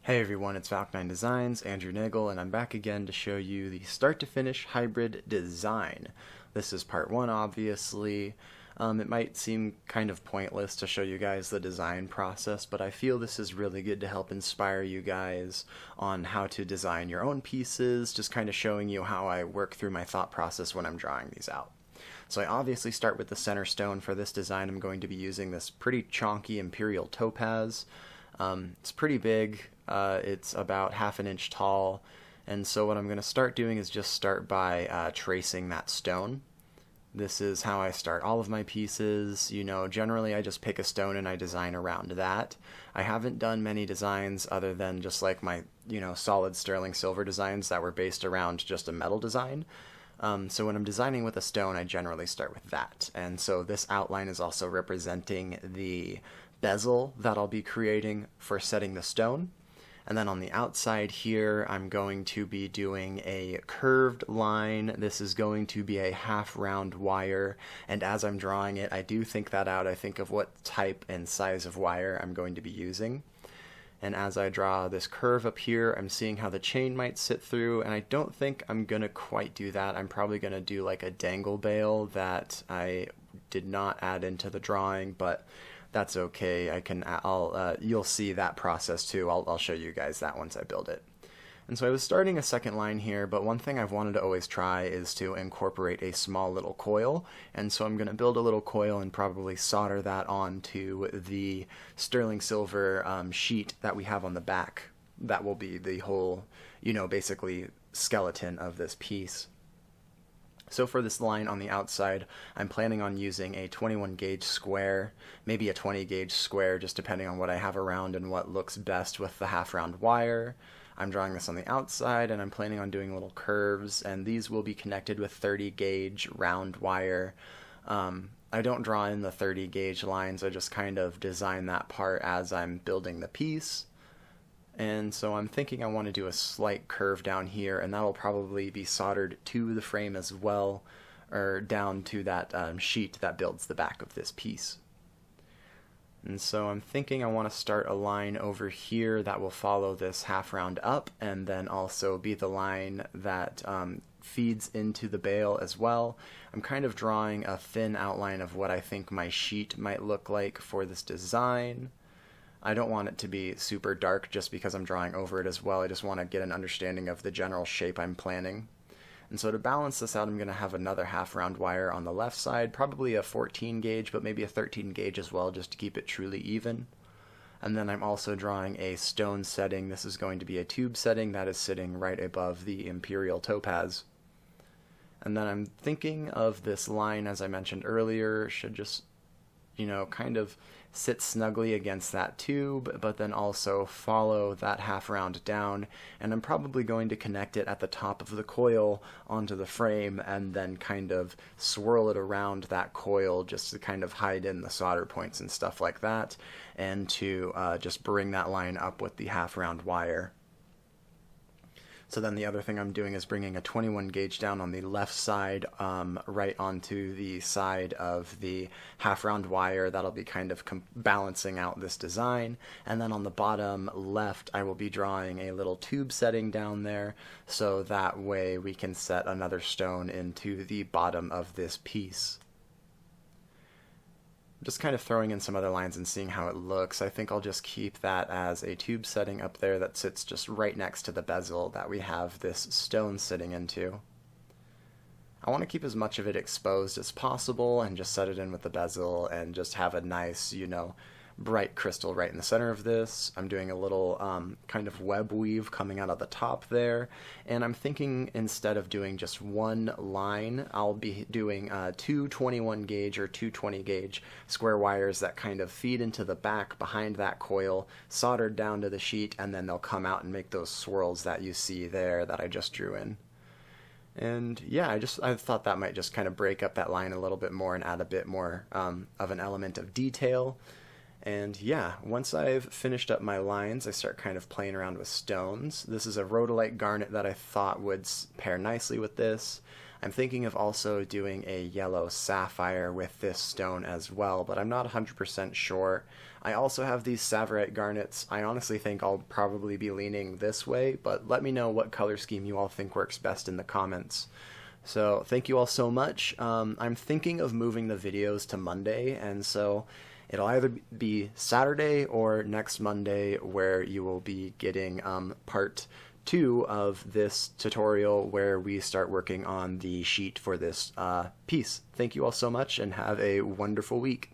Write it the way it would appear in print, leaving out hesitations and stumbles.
Hey everyone, it's Falcon9 Designs, Andrew Nagel, and I'm back again to show you the start-to-finish hybrid design. This is part one, obviously. It might seem kind of pointless to show you guys the design process, but I feel this is really good to help inspire you guys on how to design your own pieces, just kind of showing you how I work through my thought process when I'm drawing these out. So I obviously start with the center stone. For this design, I'm going to be using this pretty chonky imperial topaz. It's pretty big. It's about half an inch tall. And so what I'm going to start doing is just start by tracing that stone. This is how I start all of my pieces. Generally I just pick a stone and I design around that. I haven't done many designs other than just like my, solid sterling silver designs that were based around just a metal design. So when I'm designing with a stone, I generally start with that. And so this outline is also representing the bezel that I'll be creating for setting the stone. And then on the outside here, I'm going to be doing a curved line. This is going to be a half round wire. And as I'm drawing it, I do think that out. I think of what type and size of wire I'm going to be using. And as I draw this curve up here, I'm seeing how the chain might sit through, and I don't think I'm going to quite do that. I'm probably going to do like a dangle bail that I did not add into the drawing, but that's okay. You'll see that process too. I'll show you guys that once I build it. And so I was starting a second line here, but one thing I've wanted to always try is to incorporate a small little coil. And so I'm going to build a little coil and probably solder that onto the sterling silver sheet that we have on the back. That will be the whole, basically skeleton of this piece. So for this line on the outside, I'm planning on using a 21 gauge square, maybe a 20 gauge square, just depending on what I have around and what looks best with the half round wire. I'm drawing this on the outside, and I'm planning on doing little curves, and these will be connected with 30 gauge round wire. I don't draw in the 30 gauge lines, I just kind of design that part as I'm building the piece. And so I'm thinking I want to do a slight curve down here, and that'll probably be soldered to the frame as well, or down to that sheet that builds the back of this piece. And so I'm thinking I want to start a line over here that will follow this half round up, and then also be the line that feeds into the bail as well. I'm kind of drawing a thin outline of what I think my sheet might look like for this design. I don't want it to be super dark just because I'm drawing over it as well. I just want to get an understanding of the general shape I'm planning. And so to balance this out, I'm going to have another half round wire on the left side, probably a 14 gauge, but maybe a 13 gauge as well, just to keep it truly even. And then I'm also drawing a stone setting. This is going to be a tube setting that is sitting right above the imperial topaz. And then I'm thinking of this line, as I mentioned earlier, should just, kind of sit snugly against that tube, but then also follow that half round down, and I'm probably going to connect it at the top of the coil onto the frame and then kind of swirl it around that coil just to kind of hide in the solder points and stuff like that, and to just bring that line up with the half round wire. So then the other thing I'm doing is bringing a 21 gauge down on the left side, right onto the side of the half round wire. That'll be kind of balancing out this design. And then on the bottom left, I will be drawing a little tube setting down there, so that way we can set another stone into the bottom of this piece. Just kind of throwing in some other lines and seeing how it looks. I think I'll just keep that as a tube setting up there that sits just right next to the bezel that we have this stone sitting into. I want to keep as much of it exposed as possible and just set it in with the bezel and just have a nice, bright crystal right in the center of this. I'm doing a little kind of web weave coming out of the top there, and I'm thinking instead of doing just one line, I'll be doing two 21 gauge or 220 gauge square wires that kind of feed into the back behind that coil, soldered down to the sheet, and then they'll come out and make those swirls that you see there that I just drew in. And yeah, I thought that might just kind of break up that line a little bit more and add a bit more of an element of detail. And yeah, once I've finished up my lines, I start kind of playing around with stones. This is a rhodolite garnet that I thought would pair nicely with this. I'm thinking of also doing a yellow sapphire with this stone as well, but I'm not 100% sure. I also have these Savarite garnets. I honestly think I'll probably be leaning this way, but let me know what color scheme you all think works best in the comments. So thank you all so much. I'm thinking of moving the videos to Monday, and so it'll either be Saturday or next Monday where you will be getting part 2 of this tutorial where we start working on the sheet for this piece. Thank you all so much and have a wonderful week.